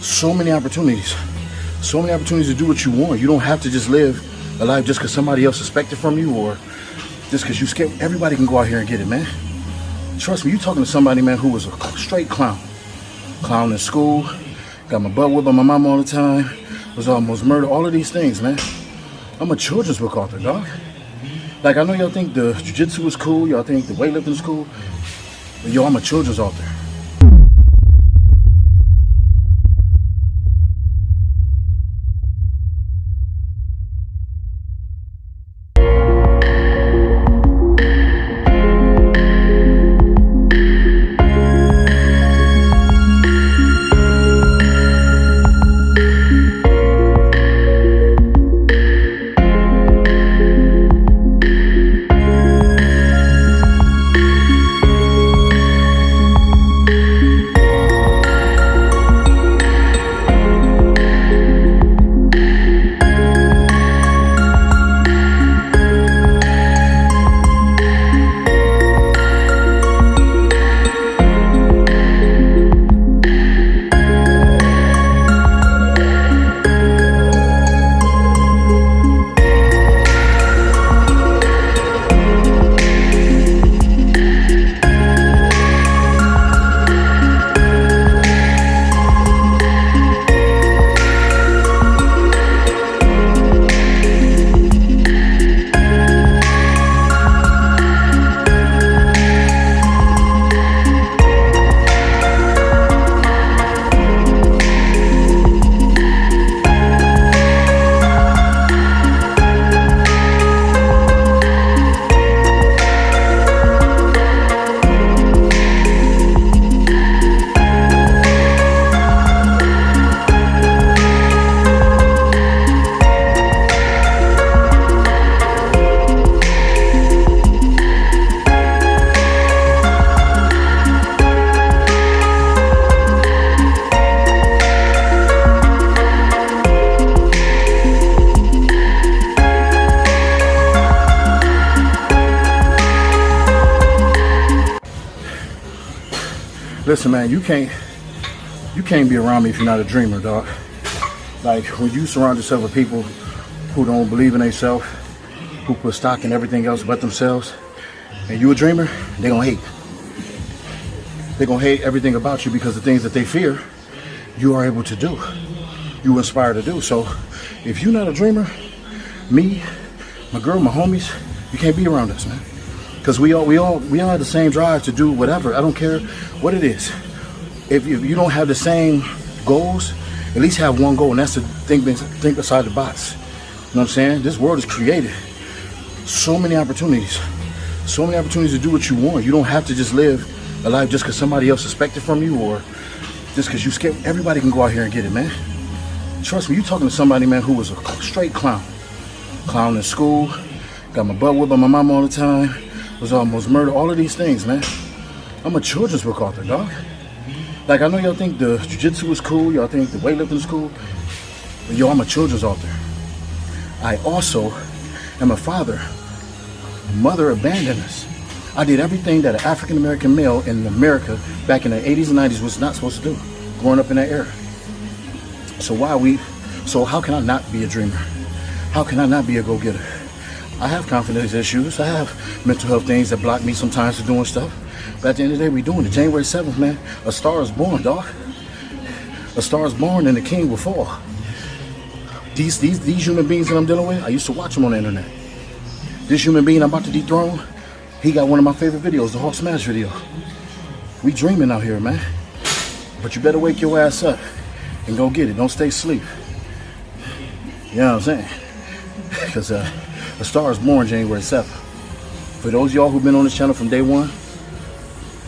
So many opportunities. So many opportunities to do what you want. You don't have to just live a life just because somebody else expects it from you or just because you scared. Everybody can go out here and get it, man. Trust me, you talking to somebody, man, who was a straight clown. Clown in school, got my butt whipped by my mom all the time, was almost murdered, all of these things, man. I'm a children's book author, dog. Like, I know y'all think the jiu-jitsu is cool, y'all think the weightlifting is cool, but yo, I'm a children's author. Listen, man, you can't be around me if you're not a dreamer, dog. Like, when you surround yourself with people who don't believe in themselves, who put stock in everything else but themselves, and you a dreamer, they gonna hate. They gonna hate everything about you because the things that they fear, you are able to do. You inspire to do. So, if you're not a dreamer, me, my girl, my homies, you can't be around us, man. Because we all have the same drive to do whatever. I don't care what it is. If you don't have the same goals, at least have one goal, and that's to think outside the box. You know what I'm saying? This world is created. So many opportunities. So many opportunities to do what you want. You don't have to just live a life just because somebody else expects it from you or just because you scared. Everybody can go out here and get it, man. Trust me, you talking to somebody, man, who was a straight clown. Clown in school, got my butt whipped by my mom all the time, was almost murdered, all of these things, man. I'm a children's book author, dog. Like, I know y'all think the jiu-jitsu is cool, y'all think the weightlifting is cool, but yo, I'm a children's author. I also am a father. Mother abandoned us. I did everything that an African-American male in America back in the 80s and 90s was not supposed to do, growing up in that era. So how can I not be a dreamer? How can I not be a go-getter? I have confidence issues. I have mental health things that block me sometimes from doing stuff. But at the end of the day, we doing it. January 7th, man, a star is born, dog. A star is born and the king will fall. These human beings that I'm dealing with, I used to watch them on the internet. This human being I'm about to dethrone, he got one of my favorite videos, the Hulk Smash video. We dreaming out here, man. But you better wake your ass up and go get it. Don't stay asleep. You know what I'm saying? Because a star is born January 7th. For those of y'all who've been on this channel from day one,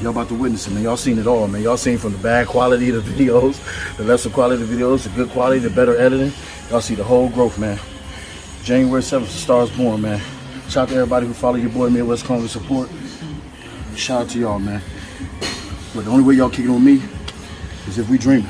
y'all about to witness it, man. Y'all seen it all, man. Y'all seen from the bad quality of the videos, the lesser quality of the videos, the good quality, the better editing. Y'all see the whole growth, man. January 7th, the star is born, man. Shout out to everybody who follow your boy Midwest Congress support. Shout out to y'all, man. But the only way y'all kicking on me is if we dreaming.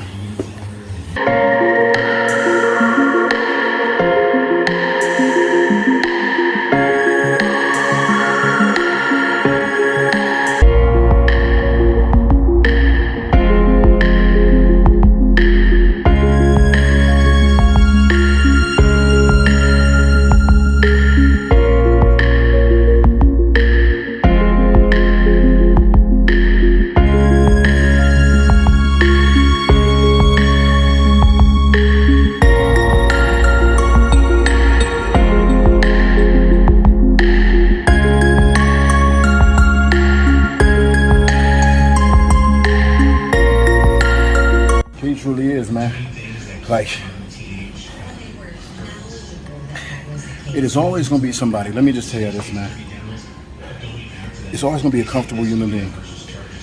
He truly is, man. Like, it is always going to be somebody. Let me just tell you this, man. It's always going to be a comfortable human being.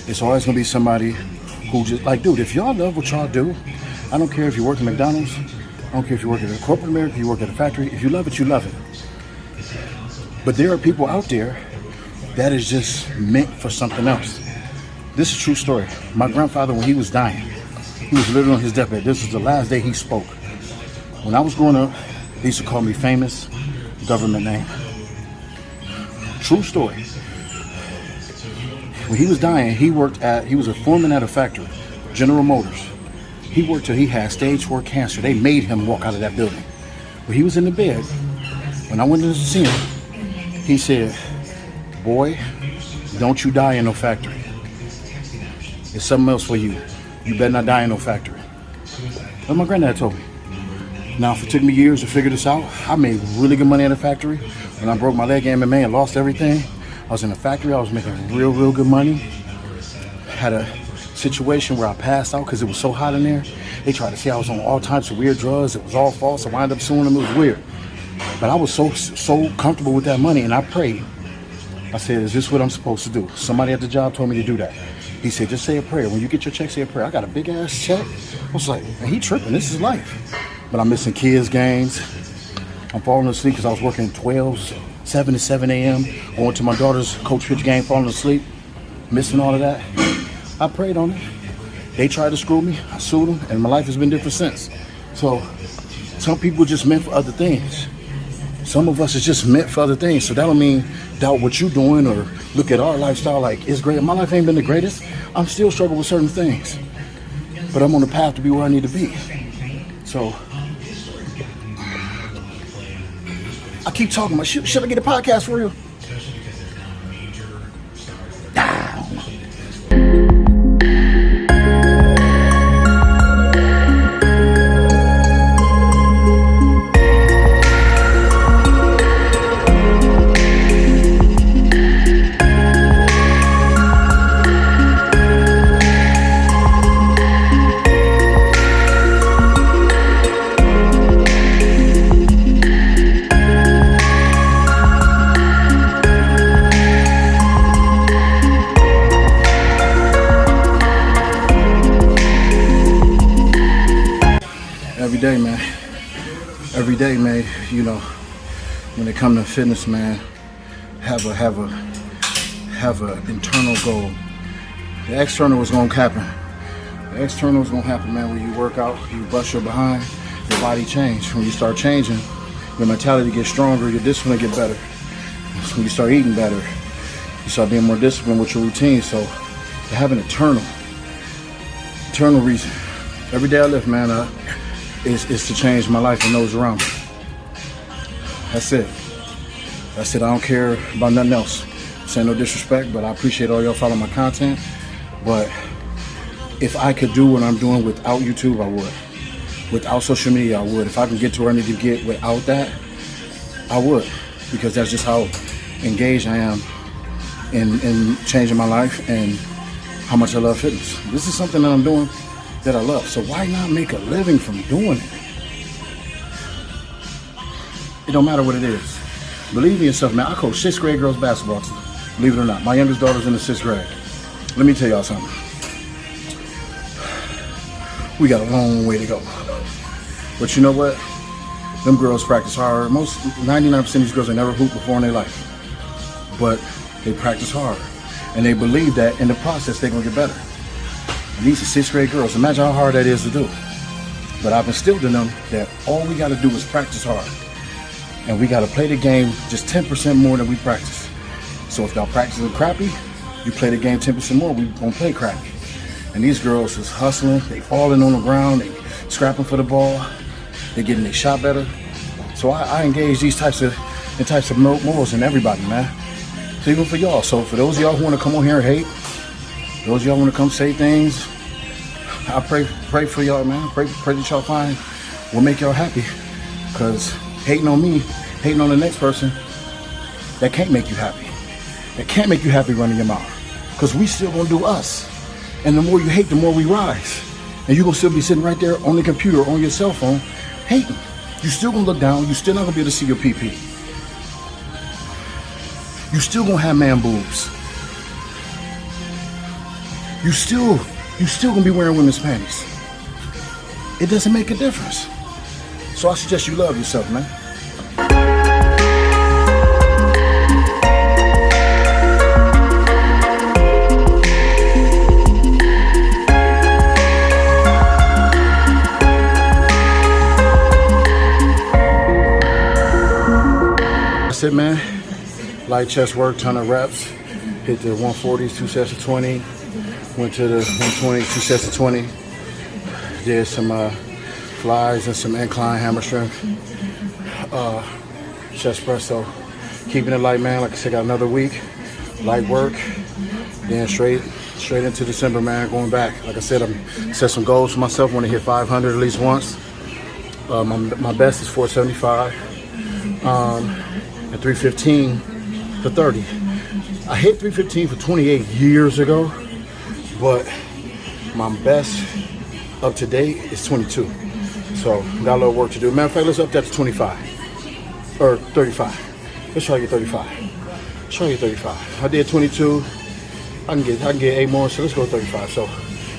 It's always going to be somebody who just, like, dude, if y'all love what y'all do, I don't care if you work at McDonald's, I don't care if you work at a corporate America, if you work at a factory, if you love it, you love it. But there are people out there that is just meant for something else. This is a true story. My grandfather, when he was dying, he was literally on his deathbed. This was the last day he spoke. When I was growing up, they used to call me famous government name. True story. When he was dying, he was a foreman at a factory, General Motors. He worked till he had stage 4 cancer. They made him walk out of that building. When he was in the bed, when I went to see him, he said, "Boy, don't you die in no factory. It's something else for you. You better not die in no factory." That's what my granddad told me. Now, if it took me years to figure this out, I made really good money at a factory. When I broke my leg in MMA and lost everything, I was in a factory. I was making real good money. Had a situation where I passed out because it was so hot in there. They tried to say I was on all types of weird drugs. It was all false. I wound up suing them. It was weird. But I was so comfortable with that money, and I prayed. I said, "Is this what I'm supposed to do?" Somebody at the job told me to do that. He said, "Just say a prayer. When you get your check, say a prayer." I got a big ass check. I was like, "Man, he tripping. This is life." But I'm missing kids' games. I'm falling asleep because I was working 7 to 7 a.m. Going to my daughter's coach pitch game, falling asleep, missing all of that. I prayed on it. They tried to screw me. I sued them, and my life has been different since. So some people are just meant for other things. Some of us is just meant for other things. So that don't mean doubt what you're doing or look at our lifestyle like it's great. My life ain't been the greatest. I'm still struggling with certain things. But I'm on the path to be where I need to be. So I keep talking about, should I get a podcast for real? Every day, man, you know, when it comes to fitness, man, have a internal goal. The external is gonna happen. The external is gonna happen, man. When you work out, you bust your behind, your body change. When you start changing, your mentality gets stronger, your discipline get better. When you start eating better, you start being more disciplined with your routine. So to have an eternal reason. Every day I live, man, is to change my life and those around me. That's it. That's it. I don't care about nothing else. This ain't no disrespect, but I appreciate all y'all following my content. But if I could do what I'm doing without YouTube, I would. Without social media, I would. If I can get to where I need to get without that, I would. Because that's just how engaged I am in changing my life and how much I love fitness. This is something that I'm doing that I love. So why not make a living from doing it? It don't matter what it is. Believe in yourself, man. I coach 6th grade girls basketball, believe it or not. My youngest daughter's in the 6th grade. Let me tell y'all something. We got a long way to go. But you know what? Them girls practice hard. 99% of these girls have never hooped before in their life. But they practice hard. And they believe that in the process they're gonna get better. And these are 6th grade girls. Imagine how hard that is to do. But I've instilled in them that all we gotta do is practice hard. And we gotta play the game just 10% more than we practice. So if y'all practicing crappy, you play the game 10% more, we gonna play crappy. And these girls is hustling, they falling on the ground, they scrapping for the ball, they getting their shot better. So I engage these types of morals in everybody, man. So even for y'all. So for those of y'all who wanna come on here and hate, those of y'all want to come say things, I pray for y'all, man. Pray that y'all find what make y'all happy. Because hating on me, hating on the next person, that can't make you happy. That can't make you happy running your mouth. Because we still going to do us. And the more you hate, the more we rise. and you're gonna still be sitting right there on the computer or on your cell phone hating. You still gonna look down, you still not gonna be able to see your PP. You still gonna have man boobs. You still gonna be wearing women's panties. It doesn't make a difference. So I suggest you love yourself, man. That's it, man. Light chest work, ton of reps. Hit the 140s, 2 sets of 20. Went to the 120, 2 sets of 20. Did some flies and some incline hammer strength. Chest press, so keeping it light, man. Like I said, got another week. Light work. Then straight into December, man, going back. Like I said, I'm set some goals for myself. Want to hit 500 at least once. My best is 475. And 315 for 30. I hit 315 for 28 years ago, but my best up to date is 22. So got a little work to do. Matter of fact, let's up that to 25 or 35. Let's try to get 35. Try to get 35. I did 22. I can get 8 more, so let's go 35. So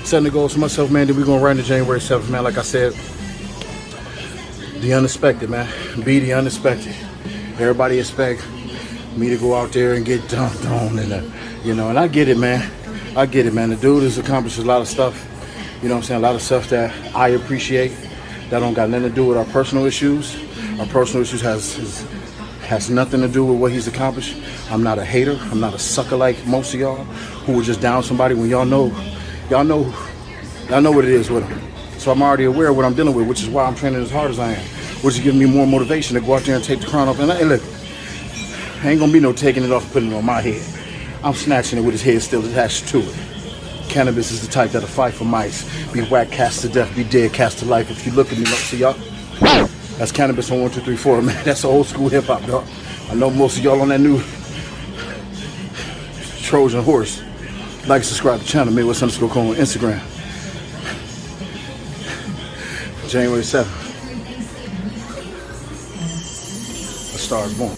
setting the goals for myself, man. Then we're gonna run to January 7th, man. Like I said, the unexpected, man. Be the unexpected. Everybody expect me to go out there and get dumped on, and and I get it, man. I get it, man. The dude has accomplished a lot of stuff. You know what I'm saying? A lot of stuff that I appreciate. That don't got nothing to do with our personal issues. Our personal issues has nothing to do with what he's accomplished. I'm not a hater. I'm not a sucker like most of y'all who will just down somebody when y'all know what it is with them. So I'm already aware of what I'm dealing with, which is why I'm training as hard as I am. Which is giving me more motivation to go out there and take the crown off. And look, ain't gonna be no taking it off and putting it on my head. I'm snatching it with his head still attached to it. Cannabis is the type that'll fight for mice. Be whacked, cast to death, be dead, cast to life. If you look at me, see y'all. That's Cannabis on 1, 2, 3, 4, man. That's old school hip hop, dog. I know most of y'all on that new Trojan horse. Like, subscribe to the channel, Midwest_Cole on Instagram. January 7th. A Star is Born.